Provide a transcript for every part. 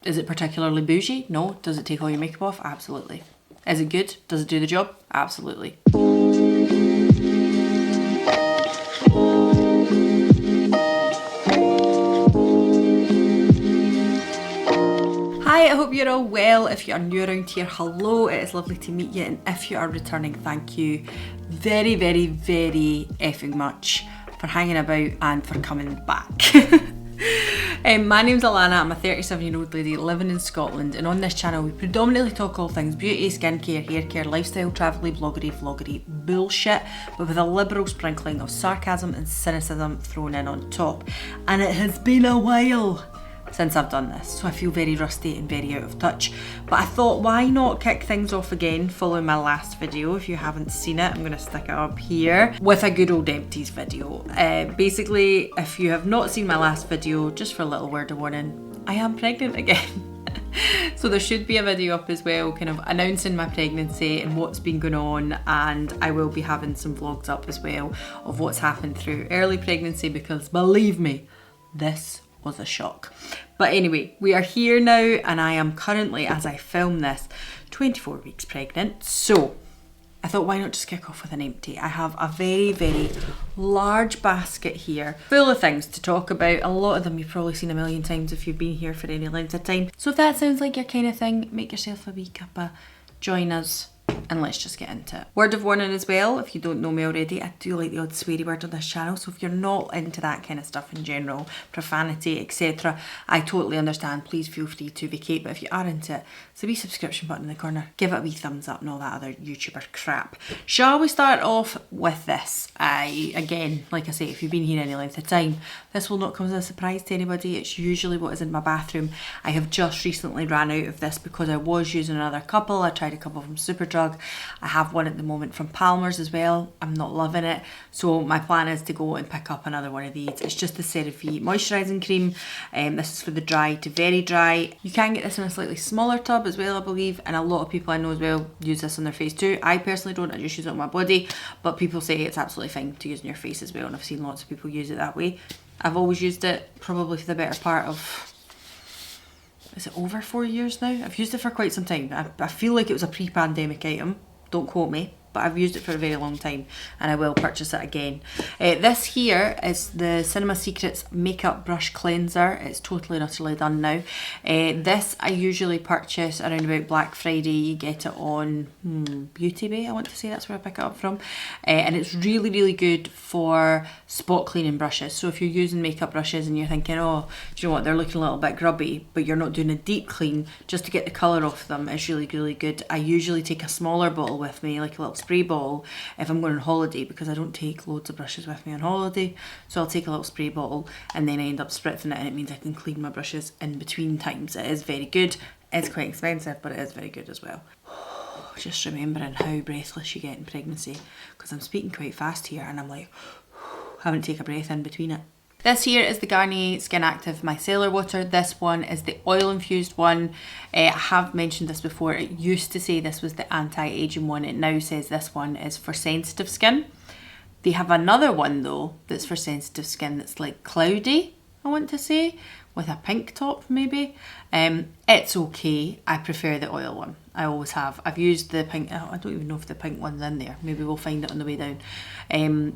Is it particularly bougie? No. Does it take all your makeup off? Absolutely. Is it good? Does it do the job? Absolutely. Hi, I hope you're all well. If you are new around here, hello, it is lovely to meet you, and if you are returning, thank you very, very, very effing much for hanging about and for coming back. My name's Alana, I'm a 37-year-old lady living in Scotland, and on this channel we predominantly talk all things beauty, skincare, hair care, lifestyle, travelly, vloggery bullshit, but with a liberal sprinkling of sarcasm and cynicism thrown in on top. And it has been a while since I've done this, so I feel very rusty and very out of touch, but I thought why not kick things off again following my last video. If you haven't seen it, I'm going to stick it up here with a good old empties video. Basically, if you have not seen my last video, just for a little word of warning, I am pregnant again. So there should be a video up as well, kind of announcing my pregnancy and what's been going on, and I will be having some vlogs up as well of what's happened through early pregnancy, because believe me, this was a shock. But anyway, we are here now, and I am currently, as I film this, 24 weeks pregnant. So I thought, why not just kick off with an empty? I have a very, very large basket here full of things to talk about. A lot of them you've probably seen a million times if you've been here for any length of time. So if that sounds like your kind of thing, make yourself a wee cuppa, join us, and let's just get into it. Word of warning as well, if you don't know me already, I do like the odd sweary word on this channel, so if you're not into that kind of stuff in general, profanity, etc., I totally understand. Please feel free to vacate, but if you are into it, there's a wee subscription button in the corner, give it a wee thumbs up and all that other YouTuber crap. Shall we start off with this? Again, like I say, if you've been here any length of time, this will not come as a surprise to anybody. It's usually what is in my bathroom. I have just recently ran out of this because I was using another couple. I tried a couple from Superdrug. I have one at the moment from Palmer's as well. I'm not loving it, so my plan is to go and pick up another one of these. It's just the CeraVe moisturising cream. This is for the dry to very dry. You can get this in a slightly smaller tub as well, I believe, and a lot of people I know as well use this on their face too. I personally don't, I just use it on my body, but people say it's absolutely fine to use on your face as well, and I've seen lots of people use it that way. I've always used it probably for the better part of, is it over 4 years now? I've used it for quite some time. I feel like it was a pre-pandemic item, don't quote me, but I've used it for a very long time, and I will purchase it again. This here is the Cinema Secrets Makeup Brush Cleanser. It's totally and utterly done now. This I usually purchase around about Black Friday. You get it on Beauty Bay, I want to say, that's where I pick it up from. And it's really, really good for spot cleaning brushes. So if you're using makeup brushes and you're thinking, oh, do you know what, they're looking a little bit grubby, but you're not doing a deep clean, just to get the colour off them, it's really, really good. I usually take a smaller bottle with me, like a little spray bottle, if I'm going on holiday, because I don't take loads of brushes with me on holiday. So I'll take a little spray bottle and then I end up spritzing it, and it means I can clean my brushes in between times. It is very good. It's quite expensive, but it is very good as well. Just remembering how breathless you get in pregnancy, because I'm speaking quite fast here and I'm like having to take a breath in between it. This here is the Garnier Skin Active Micellar Water. This one is the oil infused one. I have mentioned this before. It used to say this was the anti-aging one. It now says this one is for sensitive skin. They have another one though that's for sensitive skin that's like cloudy, I want to say, with a pink top maybe. It's okay. I prefer the oil one. I always have. I've used the pink, I don't even know if the pink one's in there. Maybe we'll find it on the way down.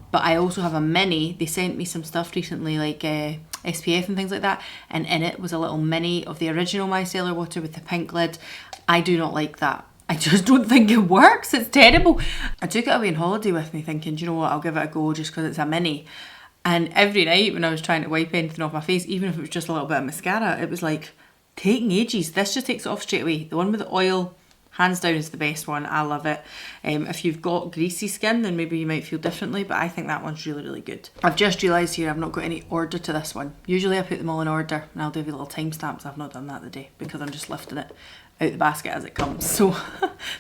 But I also have a mini. They sent me some stuff recently, like SPF and things like that, and in it was a little mini of the original micellar water with the pink lid. I do not like that. I just don't think it works. It's terrible. I took it away on holiday with me thinking, do you know what, I'll give it a go just because it's a mini. And every night when I was trying to wipe anything off my face, even if it was just a little bit of mascara, it was like taking ages. This just takes it off straight away. The one with the oil, hands down, is the best one. I love it. If you've got greasy skin, then maybe you might feel differently, but I think that one's really, really good. I've just realised here I've not got any order to this one. Usually I put them all in order and I'll do the little timestamps. I've not done that today because I'm just lifting it out the basket as it comes, so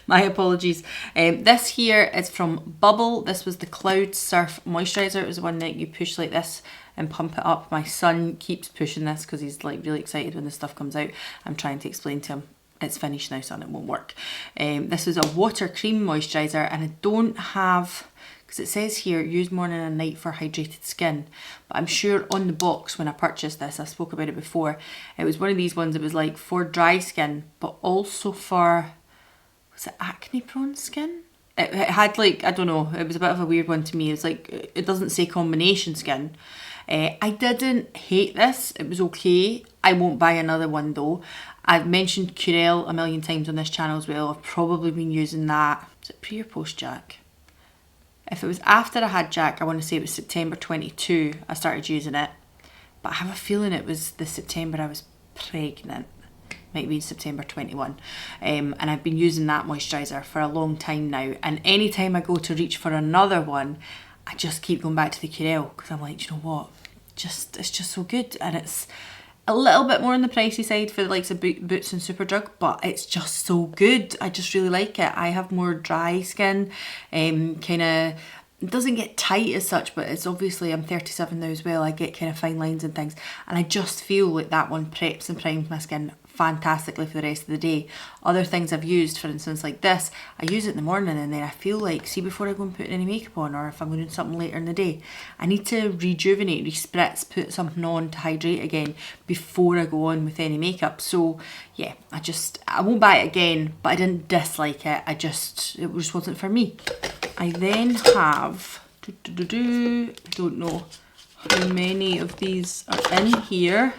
my apologies. This here is from Bubble. This was the Cloud Surf Moisturiser. It was the one that you push like this and pump it up. My son keeps pushing this because he's like really excited when this stuff comes out. I'm trying to explain to him, it's finished now son, it won't work. This is a water cream moisturiser, and I don't have because it says here, use morning and night for hydrated skin. But I'm sure on the box when I purchased this, I spoke about it before, it was one of these ones that was like for dry skin, but also for, was it acne prone skin? It had like, I don't know, it was a bit of a weird one to me. It was like, it doesn't say combination skin. I didn't hate this, it was okay. I won't buy another one though. I've mentioned Curel a million times on this channel as well. I've probably been using that. Is it pre or post Jack? If it was after I had Jack, I want to say it was September 22 I started using it. But I have a feeling it was the September I was pregnant. Might be September 21. And I've been using that moisturiser for a long time now. And anytime I go to reach for another one, I just keep going back to the Curel because I'm like, do you know what? It's just so good. And it's a little bit more on the pricey side for the likes of Boots and Superdrug, but it's just so good. I just really like it. I have more dry skin, kind of, it doesn't get tight as such, but it's obviously, I'm 37 now as well, I get kind of fine lines and things, and I just feel like that one preps and primes my skin fantastically for the rest of the day. Other things I've used, for instance like this, I use it in the morning and then I feel like, see before I go and put any makeup on, or if I'm doing something later in the day, I need to rejuvenate, respritz, put something on to hydrate again before I go on with any makeup. So yeah, I won't buy it again, but I didn't dislike it, it just wasn't for me. I then have, I don't know how many of these are in here.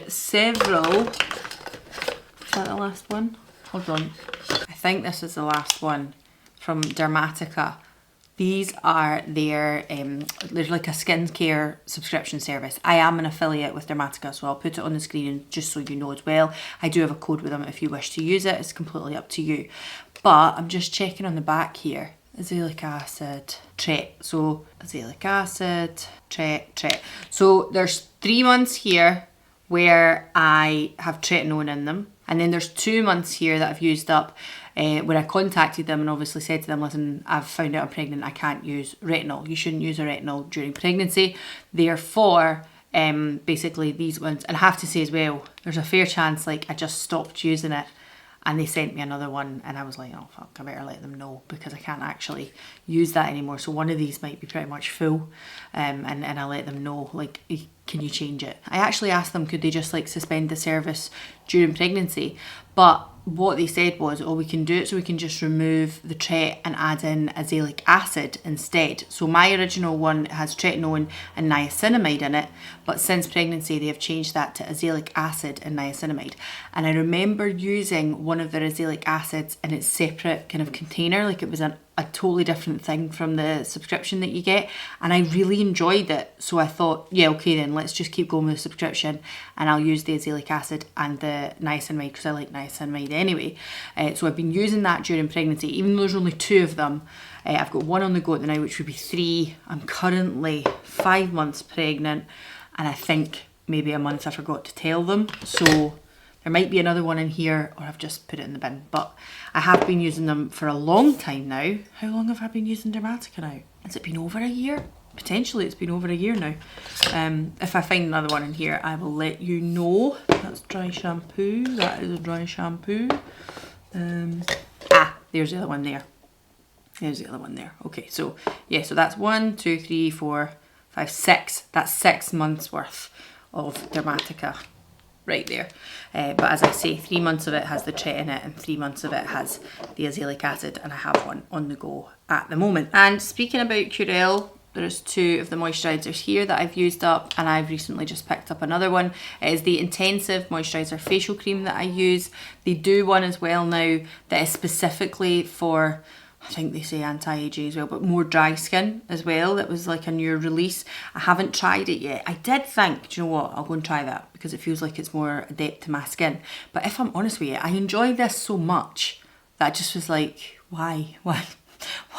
Several. Is that the last one? Hold on. I think this is the last one from Dermatica. These are their, they're like a skincare subscription service. I am an affiliate with Dermatica, so I'll put it on the screen and just so you know as well. I do have a code with them if you wish to use it. It's completely up to you. But I'm just checking on the back here. Azelaic acid, tret. So azelaic acid, tret. So there's 3 months here where I have tretinoin in them. And then there's 2 months here that I've used up where I contacted them and obviously said to them, listen, I've found out I'm pregnant, I can't use retinol. You shouldn't use a retinol during pregnancy. Therefore, basically these ones, and I have to say as well, there's a fair chance like I just stopped using it and they sent me another one and I was like, oh fuck, I better let them know because I can't actually use that anymore. So one of these might be pretty much full and I let them know, like, can you change it? I actually asked them, could they just like suspend the service during pregnancy? But what they said was, oh, we can do it so we can just remove the tret and add in azelaic acid instead. So my original one has tretinoin and niacinamide in it, but since pregnancy they have changed that to azelaic acid and niacinamide. And I remember using one of their azelaic acids in its separate kind of container, like it was a totally different thing from the subscription that you get, and I really enjoyed it. So I thought, yeah, okay then, let's just keep going with the subscription and I'll use the azelaic acid and the niacinamide because I like niacinamide anyway. So I've been using that during pregnancy, even though there's only 2 of them. I've got 1 on the go now, which would be 3. I'm currently 5 months pregnant and I think maybe a month I forgot to tell them. So there might be another one in here or I've just put it in the bin, but I have been using them for a long time now. How long have I been using Dermatica now? Has it been over a year? Potentially it's been over a year now. If I find another one in here, I will let you know. That's dry shampoo. That is a dry shampoo. There's the other one there. There's the other one there. Okay, so yeah, so that's 1, 2, 3, 4, 5, 6. That's 6 months worth of Dermatica right there. But as I say, 3 months of it has the tret in it and 3 months of it has the azelaic acid, and I have one on the go at the moment. And speaking about Curel, there's 2 of the moisturisers here that I've used up, and I've recently just picked up another one. It is the Intensive Moisturiser Facial Cream that I use. They do one as well now that is specifically for, I think they say anti-aging as well, but more dry skin as well. That was like a newer release. I haven't tried it yet. I did think, do you know what, I'll go and try that because it feels like it's more adept to my skin. But if I'm honest with you, I enjoy this so much that I just was like, why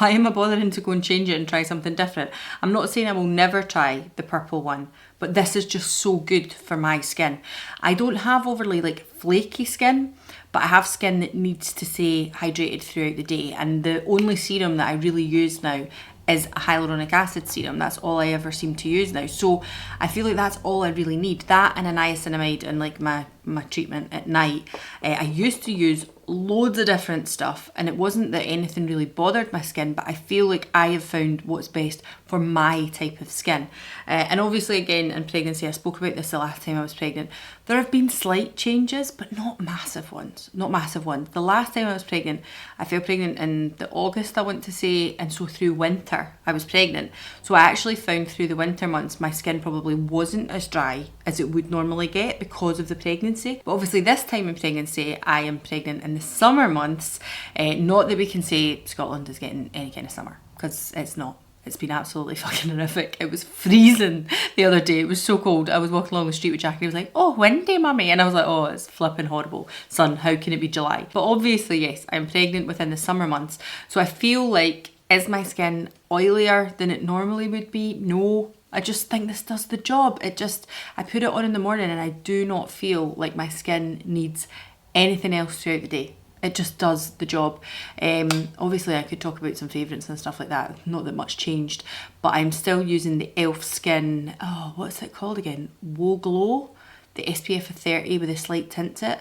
am I bothering to go and change it and try something different? I'm not saying I will never try the purple one, but this is just so good for my skin. I don't have overly like flaky skin, but I have skin that needs to stay hydrated throughout the day. And the only serum that I really use now is a hyaluronic acid serum. That's all I ever seem to use now. So I feel like that's all I really need. That and a niacinamide and like my my treatment at night. I used to use loads of different stuff, and it wasn't that anything really bothered my skin, but I feel like I have found what's best for my type of skin. And obviously, again, in pregnancy, I spoke about this the last time I was pregnant, there have been slight changes, but not massive ones. Not massive ones. The last time I was pregnant, I fell pregnant in the August, I want to say, and so through winter I was pregnant. So I actually found through the winter months my skin probably wasn't as dry as it would normally get because of the pregnancy. But obviously this time in pregnancy, I am pregnant in the summer months. Not that we can say Scotland is getting any kind of summer, because it's not. It's been absolutely fucking horrific. It was freezing the other day. It was so cold. I was walking along the street with Jack and he was like, oh, windy, mummy. And I was like, oh, it's flipping horrible. Son, how can it be July? But obviously, yes, I'm pregnant within the summer months. So I feel like, is my skin oilier than it normally would be? No. I just think this does the job. I put it on in the morning and I do not feel like my skin needs anything else throughout the day. It just does the job. Obviously I could talk about some favourites and stuff like that. Not that much changed, but I'm still using the e.l.f. Skin, oh, what's it called again? Woe Glow, the SPF of 30 with a slight tint to it.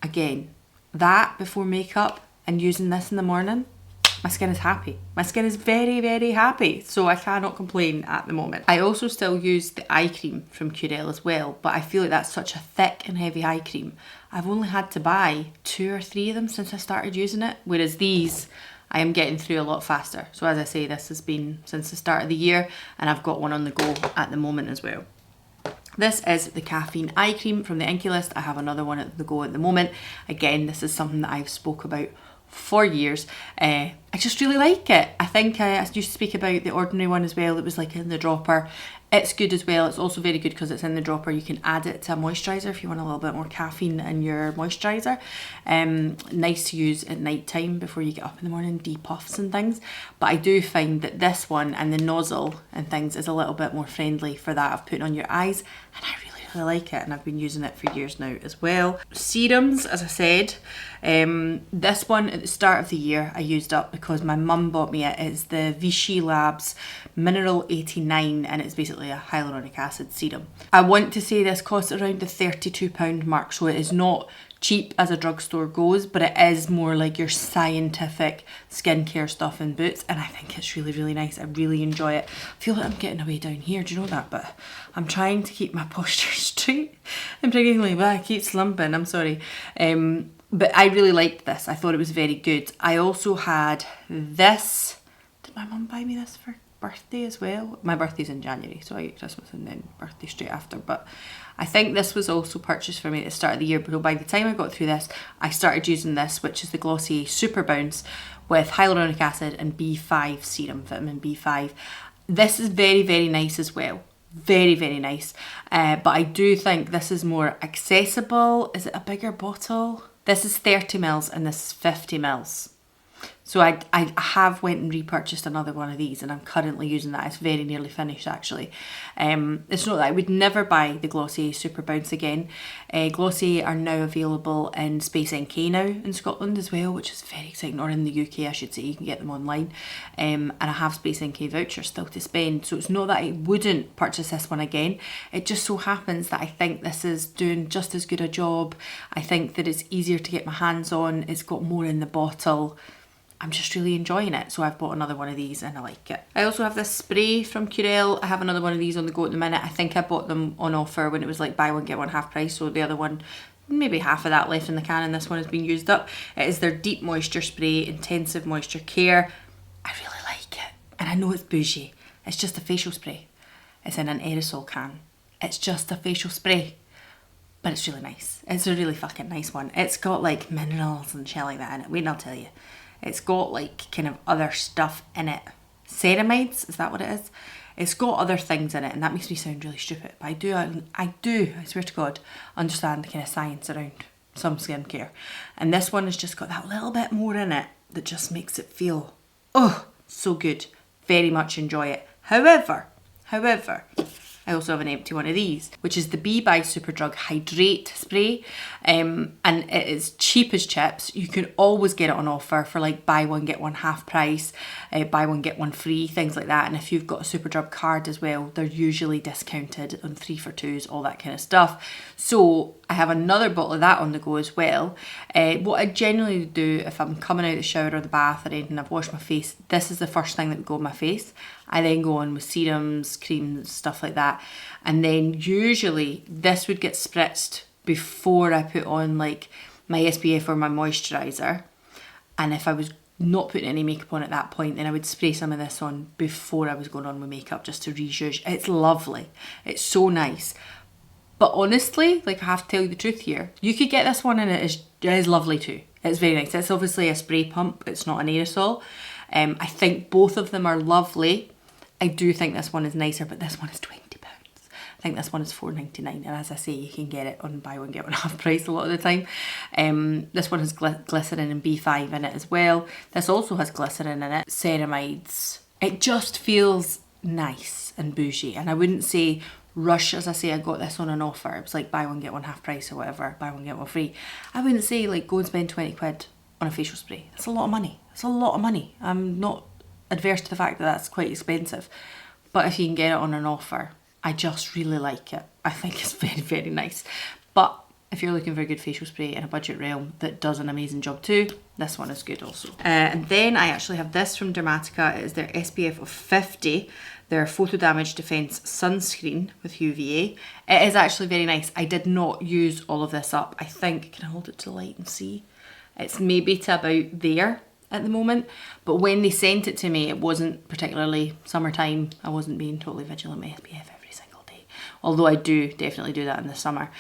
Again, that before makeup and using this in the morning, my skin is happy. My skin is very, very happy. So I cannot complain at the moment. I also still use the eye cream from Curel as well, but I feel like that's such a thick and heavy eye cream. I've only had to buy 2 or 3 of them since I started using it, whereas these I am getting through a lot faster. So as I say, this has been since the start of the year and I've got one on the go at the moment as well. This is the caffeine eye cream from the Inkey List. I have another one at the go at the moment. Again, this is something that I've spoke about for years. I just really like it. I think I used to speak about the Ordinary one as well. It was like in the dropper. It's good as well. It's also very good because it's in the dropper. You can add it to a moisturiser if you want a little bit more caffeine in your moisturiser. Nice to use at night time before you get up in the morning, depuffs and things. But I do find that this one and the nozzle and things is a little bit more friendly for that of putting on your eyes, and I really like it, and I've been using it for years now as well. Serums, as I said, this one at the start of the year I used up because my mum bought me it. It's the Vichy Labs Mineral 89 and it's basically a hyaluronic acid serum. I want to say this costs around the £32 mark, so it is not cheap as a drugstore goes, but it is more like your scientific skincare stuff in Boots, and I think it's really, really nice. I really enjoy it. I feel like I'm getting away down here, do you know that? But I'm trying to keep my posture straight. I'm trying to I keep slumping, I'm sorry. But I really liked this. I thought it was very good. I also had this. Did my mum buy me this for birthday as well? My birthday's in January, so I get Christmas and then birthday straight after, but I think this was also purchased for me at the start of the year, but by the time I got through this, I started using this, which is the Glossier Super Bounce with hyaluronic acid and B5 serum, vitamin B5. This is very, very nice as well. Very, very nice. But I do think this is more accessible. Is it a bigger bottle? This is 30ml and this is 50ml. So I have went and repurchased another one of these and I'm currently using that. It's very nearly finished actually. It's not that I would never buy the Glossier Super Bounce again. Glossier are now available in Space NK now in Scotland as well, which is very exciting, or in the UK I should say. You can get them online. And I have Space NK vouchers still to spend, so it's not that I wouldn't purchase this one again. It just so happens that I think this is doing just as good a job. I think that it's easier to get my hands on. It's got more in the bottle. I'm just really enjoying it, so I've bought another one of these and I like it. I also have this spray from Curel. I have another one of these on the go at the minute. I think I bought them on offer when it was like buy one get one half price, so the other one, maybe half of that left in the can and this one has been used up. It is their Deep Moisture Spray Intensive Moisture Care. I really like it, and I know it's bougie. It's just a facial spray. It's in an aerosol can. It's just a facial spray, but it's really nice. It's a really fucking nice one. It's got like minerals and shit like that in it. Wait and I'll tell you. It's got like kind of other stuff in it. Ceramides, is that what it is? It's got other things in it, and that makes me sound really stupid. But I swear to God, understand the kind of science around some skincare. And this one has just got that little bit more in it that just makes it feel, oh, so good. Very much enjoy it. However, I also have an empty one of these, which is the Bee by Superdrug Hydrate Spray. And it is cheap as chips. You can always get it on offer for like buy one, get one half price, buy one, get one free, things like that. And if you've got a Superdrug card as well, they're usually discounted on 3 for 2s, all that kind of stuff. So I have another bottle of that on the go as well. What I generally do if I'm coming out of the shower or the bath or anything, I've washed my face, this is the first thing that would go on my face. I then go on with serums, creams, stuff like that. And then usually this would get spritzed before I put on like my SPF or my moisturiser. And if I was not putting any makeup on at that point, then I would spray some of this on before I was going on with makeup just to rezhuzh. It's lovely. It's so nice. But honestly, like I have to tell you the truth here, you could get this one and it is lovely too. It's very nice. It's obviously a spray pump. It's not an aerosol. I think both of them are lovely. I do think this one is nicer, but this one is £20. I think this one is £4.99, and as I say, you can get it on buy one get one half price a lot of the time. This one has glycerin and B5 in it as well. This also has glycerin in it, ceramides. It just feels nice and bougie, and I wouldn't say rush. As I say, I got this on an offer. It was like buy one get one half price or whatever, buy one get one free. I wouldn't say like go and spend 20 quid on a facial spray. That's a lot of money. It's a lot of money. I'm not adverse to the fact that that's quite expensive, but if you can get it on an offer, I just really like it. I think it's very, very nice. But if you're looking for a good facial spray in a budget realm that does an amazing job too, this one is good also. And then I actually have this from Dermatica. It is their SPF of 50. Their photo damage defense sunscreen with UVA. It is actually very nice. I did not use all of this up. I think, can I hold it to the light and see? It's maybe to about there at the moment, but when they sent it to me, it wasn't particularly summertime. I wasn't being totally vigilant with SPF every single day, although I do definitely do that in the summer.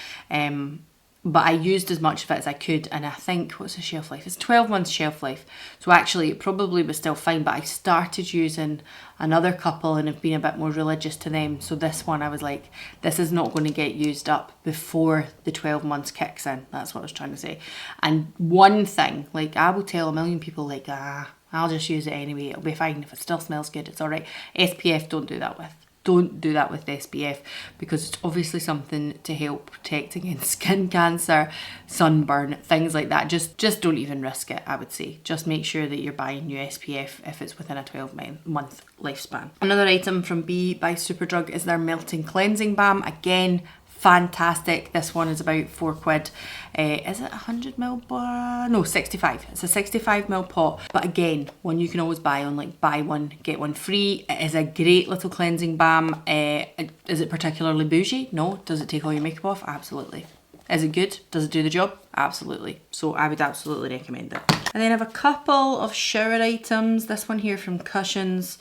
But I used as much of it as I could, and I think, what's the shelf life? It's 12 months shelf life, so actually it probably was still fine, but I started using another couple and have been a bit more religious to them, so this one I was like, this is not going to get used up before the 12 months kicks in. That's what I was trying to say. And one thing, like I will tell a million people like, I'll just use it anyway, it'll be fine, if it still smells good, it's alright. SPF, don't do that with. Don't do that with SPF, because it's obviously something to help protect against skin cancer, sunburn, things like that. Just don't even risk it, I would say. Just make sure that you're buying new SPF if it's within a 12-month lifespan. Another item from B by Superdrug is their Melting Cleansing Balm. Again, fantastic. This one is about 4 quid. Is it 100ml? No, 65. It's a 65ml pot, but again, one you can always buy on like buy one get one free. It is a great little cleansing balm. Is it particularly bougie? No. Does it take all your makeup off? Absolutely. Is it good? Does it do the job? Absolutely. So I would absolutely recommend it. And then I have a couple of shower items. This one here from Cushions.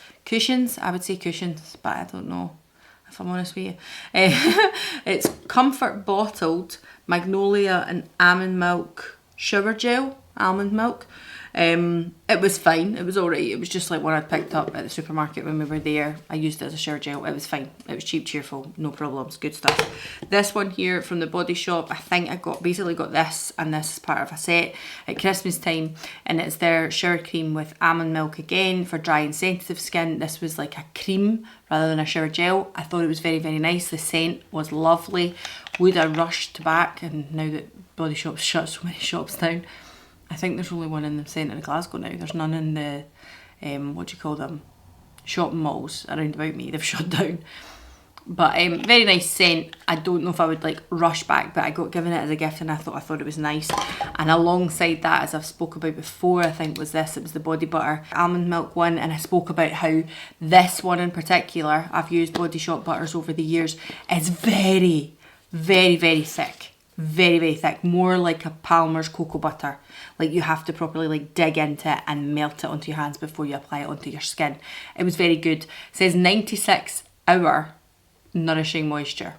I would say Cushions, but I don't know if I'm honest with you. It's Comfort Bottled Magnolia and Almond Milk Shower Gel. Almond milk. It was fine. It was alright. It was just like what I'd picked up at the supermarket when we were there. I used it as a shower gel. It was fine. It was cheap, cheerful, no problems, good stuff. This one here from the Body Shop, I think I basically got this and this is part of a set at Christmas time, and it's their shower cream with almond milk again for dry and sensitive skin. This was like a cream rather than a shower gel. I thought it was very, very nice. The scent was lovely. Would I rushed back, and now that Body Shop's shut so many shops down, I think there's only one in the centre of Glasgow now. There's none in the, what do you call them, shopping malls around about me. They've shut down. But very nice scent. I don't know if I would like rush back, but I got given it as a gift and I thought it was nice. And alongside that, as I've spoke about before, I think it was the Body Butter Almond Milk one, and I spoke about how this one in particular, I've used Body Shop butters over the years, is very, very, very thick. Very, very thick, more like a Palmer's cocoa butter. Like you have to properly like dig into it and melt it onto your hands before you apply it onto your skin. It was very good. It says 96-hour nourishing moisture.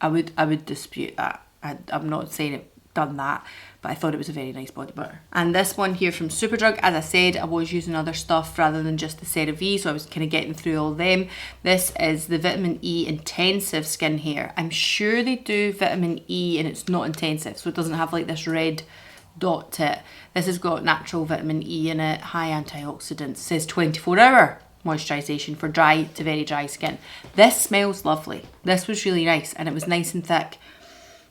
I would dispute that. I'm not saying it done that, but I thought it was a very nice body butter. And this one here from Superdrug, as I said, I was using other stuff rather than just the CeraVe, so I was kind of getting through all of them. This is the Vitamin E Intensive Skin Hair. I'm sure they do Vitamin E and it's not intensive, so it doesn't have like this red dot to it. This has got natural vitamin E in it, high antioxidants. It says 24-hour moisturisation for dry to very dry skin. This smells lovely. This was really nice, and it was nice and thick,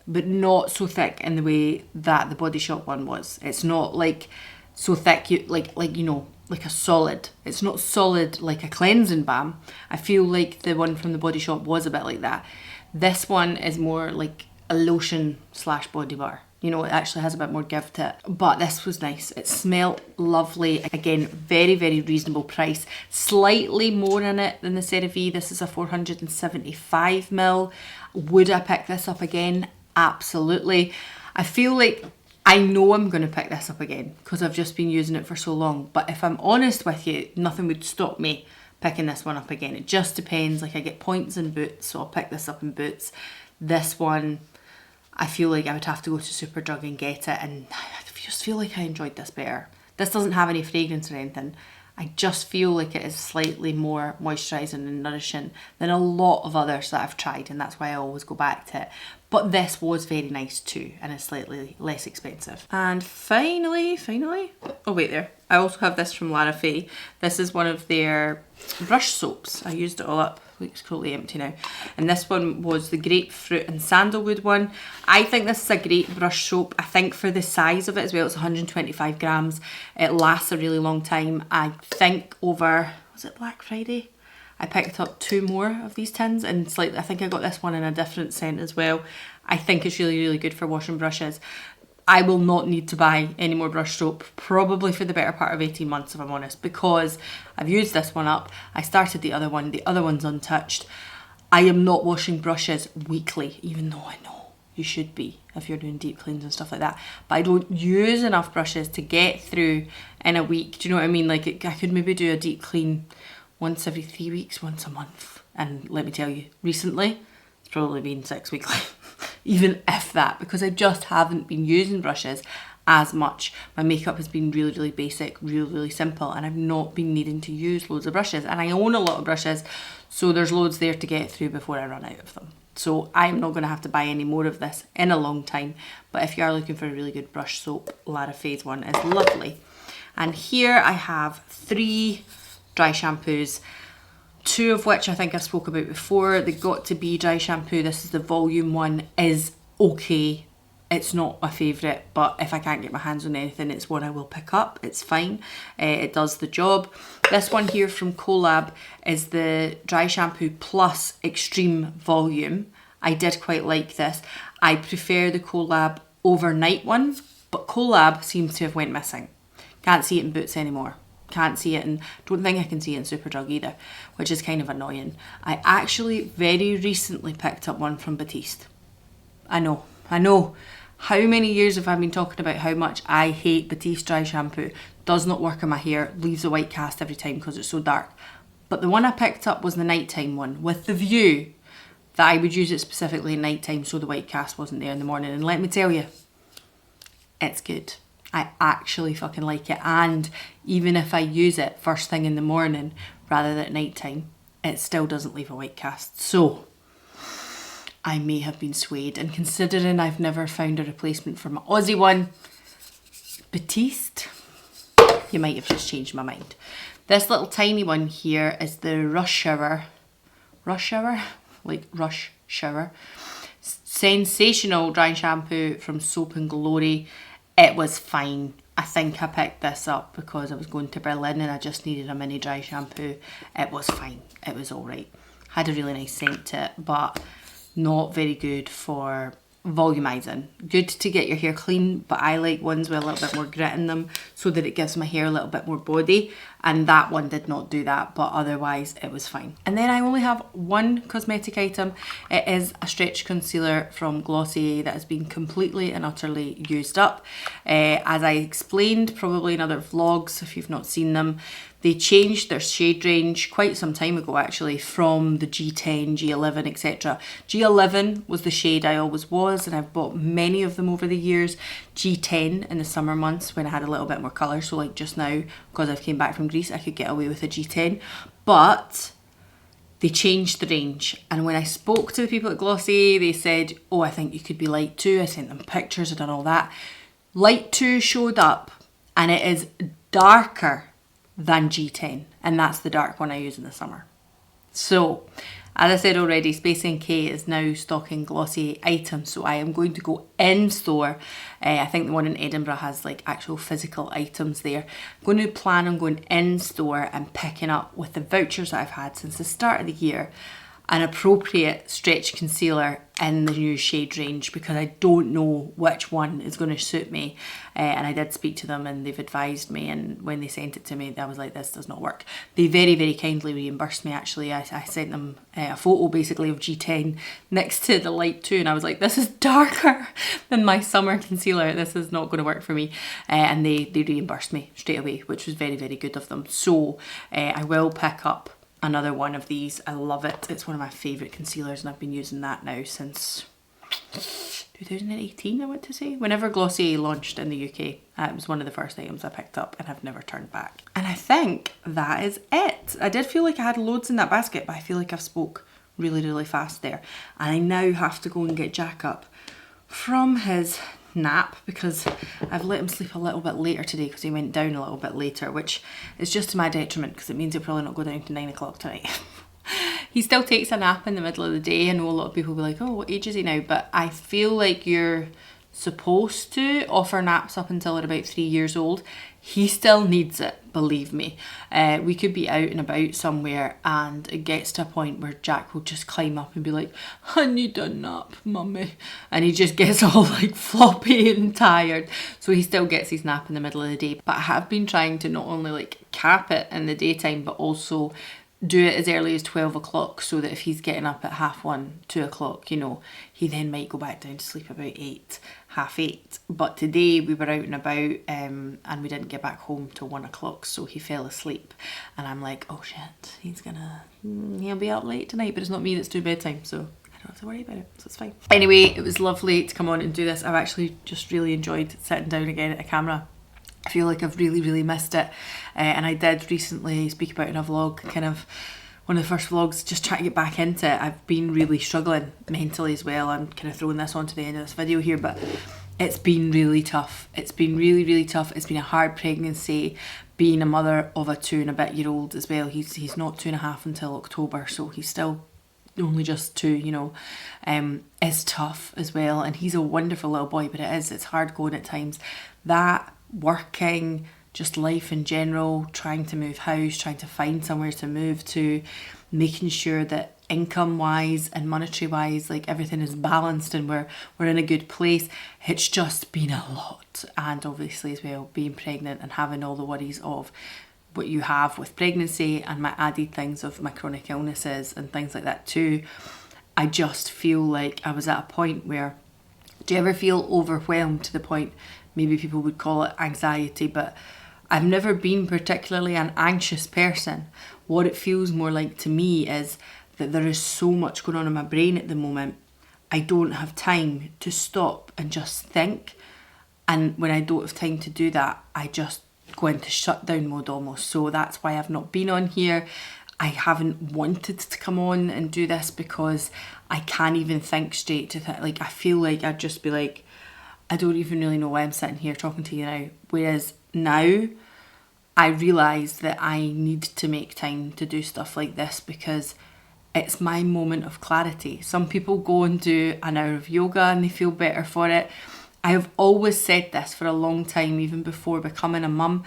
but not so thick in the way that the Body Shop one was. It's not like so thick, like you know, like a solid. It's not solid like a cleansing balm. I feel like the one from the Body Shop was a bit like that. This one is more like a lotion slash body butter. You know, it actually has a bit more give to it. But this was nice. It smelled lovely. Again, very, very reasonable price. Slightly more in it than the CeraVe. This is a 475ml. Would I pick this up again? Absolutely. I feel like I know I'm going to pick this up again because I've just been using it for so long. But if I'm honest with you, nothing would stop me picking this one up again. It just depends. Like, I get points in Boots, so I'll pick this up in Boots. This one, I feel like I would have to go to Superdrug and get it, and I just feel like I enjoyed this better. This doesn't have any fragrance or anything. I just feel like it is slightly more moisturising and nourishing than a lot of others that I've tried, and that's why I always go back to it. But this was very nice too, and it's slightly less expensive. And finally, oh wait there, I also have this from LARAFAYE. This is one of their brush soaps. I used it all up. It's totally empty now. And this one was the grapefruit and sandalwood one. I think this is a great brush soap. I think for the size of it as well, it's 125 grams. It lasts a really long time. I think over, was it Black Friday? I picked up 2 more of these tins, and slightly, I think I got this one in a different scent as well. I think it's really, really good for washing brushes. I will not need to buy any more brush soap probably for the better part of 18 months, if I'm honest, because I've used this one up. I started the other one's untouched. I am not washing brushes weekly, even though I know you should be if you're doing deep cleans and stuff like that. But I don't use enough brushes to get through in a week. Do you know what I mean? Like, I could maybe do a deep clean once every 3 weeks, once a month. And let me tell you, recently, it's probably been 6 weekly. Even if that, because I just haven't been using brushes as much. My makeup has been really, really basic, really, really simple, and I've not been needing to use loads of brushes. And I own a lot of brushes, so there's loads there to get through before I run out of them. So I'm not going to have to buy any more of this in a long time. But if you are looking for a really good brush soap, LARAFAYE's one is lovely. And here I have 3 dry shampoos. 2 of which I think I've spoke about before. The Got to Be dry shampoo, this is the volume one, is okay. It's not my favourite, but if I can't get my hands on anything, it's one I will pick up. It's fine. It does the job. This one here from Collab is the dry shampoo plus extreme volume. I did quite like this. I prefer the Collab overnight one, but Collab seems to have went missing. Can't see it in Boots anymore. Can't see it, and don't think I can see it in Superdrug either, which is kind of annoying. I actually very recently picked up one from Batiste. I know. How many years have I been talking about how much I hate Batiste dry shampoo? Does not work on my hair, leaves a white cast every time because it's so dark. But the one I picked up was the nighttime one, with the view that I would use it specifically at nighttime so the white cast wasn't there in the morning. And let me tell you, it's good. I actually fucking like it, and even if I use it first thing in the morning rather than at night time, it still doesn't leave a white cast. So I may have been swayed, and considering I've never found a replacement for my Aussie one, Batiste, you might have just changed my mind. This little tiny one here is the Rush Shower, sensational dry shampoo from Soap and Glory. It was fine. I think I picked this up because I was going to Berlin and I just needed a mini dry shampoo. It was fine. It was alright. Had a really nice scent to it, but not very good for volumizing. Good to get your hair clean, but I like ones with a little bit more grit in them so that it gives my hair a little bit more body, and that one did not do that, but otherwise it was fine. And then I only have one cosmetic item. It is a stretch concealer from Glossier that has been completely and utterly used up. As I explained probably in other vlogs, if you've not seen them, they changed their shade range quite some time ago actually, from the G10, G11, etc. G11 was the shade I always was, and I've bought many of them over the years. G10 in the summer months when I had a little bit more colour, so like just now, because I've came back from Greece, I could get away with a G10. But they changed the range, and when I spoke to the people at Glossier, they said, oh, I think you could be light 2. I sent them pictures, I done all that. Light 2 showed up, and it is darker than G10, and that's the dark one I use in the summer. So as I said already, Space NK is now stocking Glossier items, so I am going to go in store. I think the one in Edinburgh has like actual physical items there. I'm going to plan on going in store and picking up with the vouchers that I've had since the start of the year an appropriate stretch concealer in the new shade range, because I don't know which one is going to suit me. And I did speak to them and they've advised me, and when they sent it to me I was like, this does not work. They very, very kindly reimbursed me actually. I sent them a photo basically of G10 next to the light 2, and I was like, this is darker than my summer concealer, this is not going to work for me. And they reimbursed me straight away, which was very, very good of them. So I will pick up another one of these. I love it. It's one of my favourite concealers and I've been using that now since 2018, I want to say. Whenever Glossier launched in the UK, it was one of the first items I picked up and I've never turned back. And I think that is it. I did feel like I had loads in that basket, but I feel like I've spoke really, really fast there. And I now have to go and get Jack up from his nap, because I've let him sleep a little bit later today because he went down a little bit later, which is just to my detriment because it means he'll probably not go down to 9 o'clock tonight. He still takes a nap in the middle of the day. I know a lot of people will be like, oh, what age is he now? But I feel like you're supposed to offer naps up until they're about 3 years old. He still needs it, believe me. We could be out and about somewhere and it gets to a point where Jack will just climb up and be like, I need a nap, mummy. And he just gets all like floppy and tired. So he still gets his nap in the middle of the day. But I have been trying to not only like cap it in the daytime, but also do it as early as 12 o'clock, so that if he's getting up at 1:30, 2 o'clock, you know, he then might go back down to sleep about 8, 7:30. But today we were out and about and we didn't get back home till 1 o'clock, so he fell asleep. And I'm like, oh shit, he'll be up late tonight, but it's not me that's doing bedtime, so I don't have to worry about it, so it's fine. Anyway, it was lovely to come on and do this. I've actually just really enjoyed sitting down again at a camera. I feel like I've really, really missed it. And I did recently speak about in a vlog, kind of one of the first vlogs, just trying to get back into it. I've been really struggling mentally as well. I'm kind of throwing this on to the end of this video here, but it's been really tough. It's been really, really tough. It's been a hard pregnancy, being a mother of a 2 and a bit year old as well. He's not 2.5 until October, so he's still only just 2, you know. It's tough as well, and he's a wonderful little boy, but it's hard going at times. That, working, just life in general, trying to move house, trying to find somewhere to move to, making sure that income wise and monetary wise, like everything is balanced and we're in a good place. It's just been a lot. And obviously as well, being pregnant and having all the worries of what you have with pregnancy and my added things of my chronic illnesses and things like that too. I just feel like I was at a point where, do you ever feel overwhelmed to the point, maybe people would call it anxiety, but I've never been particularly an anxious person. What it feels more like to me is that there is so much going on in my brain at the moment. I don't have time to stop and just think. And when I don't have time to do that, I just go into shutdown mode almost. So that's why I've not been on here. I haven't wanted to come on and do this because I can't even think straight to like, I feel like I'd just be like, I don't even really know why I'm sitting here talking to you now. Whereas now I realise that I need to make time to do stuff like this because it's my moment of clarity. Some people go and do an hour of yoga and they feel better for it. I have always said this for a long time, even before becoming a mum.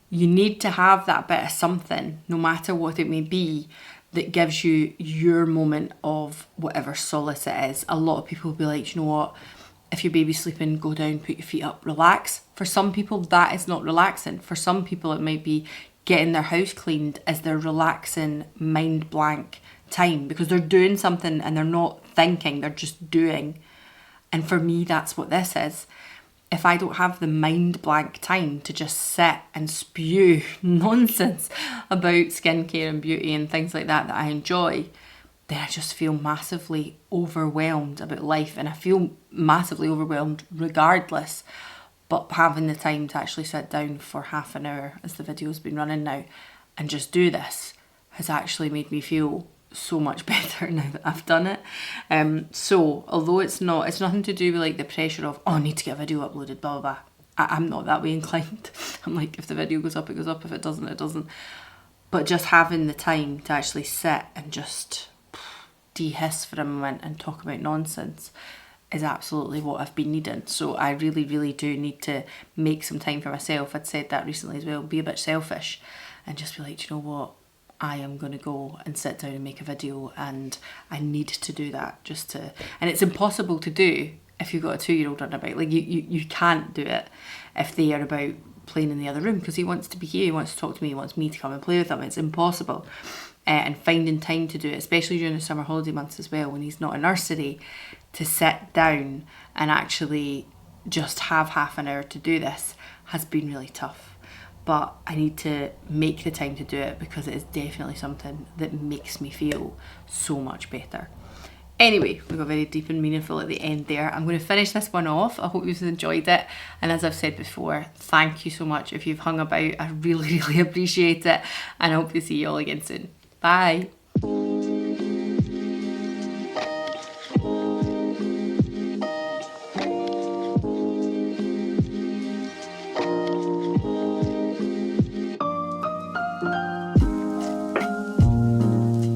You need to have that bit of something, no matter what it may be, that gives you your moment of whatever solace it is. A lot of people will be like, you know what? If your baby's sleeping, go down, put your feet up, relax. For some people, that is not relaxing. For some people, it might be getting their house cleaned as their relaxing, mind blank time because they're doing something and they're not thinking, they're just doing. And for me, that's what this is. If I don't have the mind blank time to just sit and spew nonsense about skincare and beauty and things like that I enjoy, then I just feel massively overwhelmed about life, and I feel massively overwhelmed regardless. But having the time to actually sit down for half an hour, as the video's been running now, and just do this has actually made me feel so much better now that I've done it. So although it's nothing to do with like the pressure of, oh, I need to get a video uploaded, blah blah blah. I'm not that way inclined. I'm like, if the video goes up, it goes up. If it doesn't, it doesn't. But just having the time to actually sit and just de-hiss for a moment and talk about nonsense is absolutely what I've been needing. So I really, really do need to make some time for myself. I'd said that recently as well, be a bit selfish and just be like, you know what, I am going to go and sit down and make a video, and I need to do that just to, and it's impossible to do if you've got a 2-year-old on about. Like you can't do it if they are about playing in the other room, because he wants to be here, he wants to talk to me, he wants me to come and play with him. It's impossible. And finding time to do it, especially during the summer holiday months as well, when he's not in nursery, to sit down and actually just have half an hour to do this has been really tough. But I need to make the time to do it, because it is definitely something that makes me feel so much better. Anyway, we got very deep and meaningful at the end there. I'm going to finish this one off. I hope you've enjoyed it. And as I've said before, thank you so much if you've hung about. I really, really appreciate it. And I hope to see you all again soon. Bye.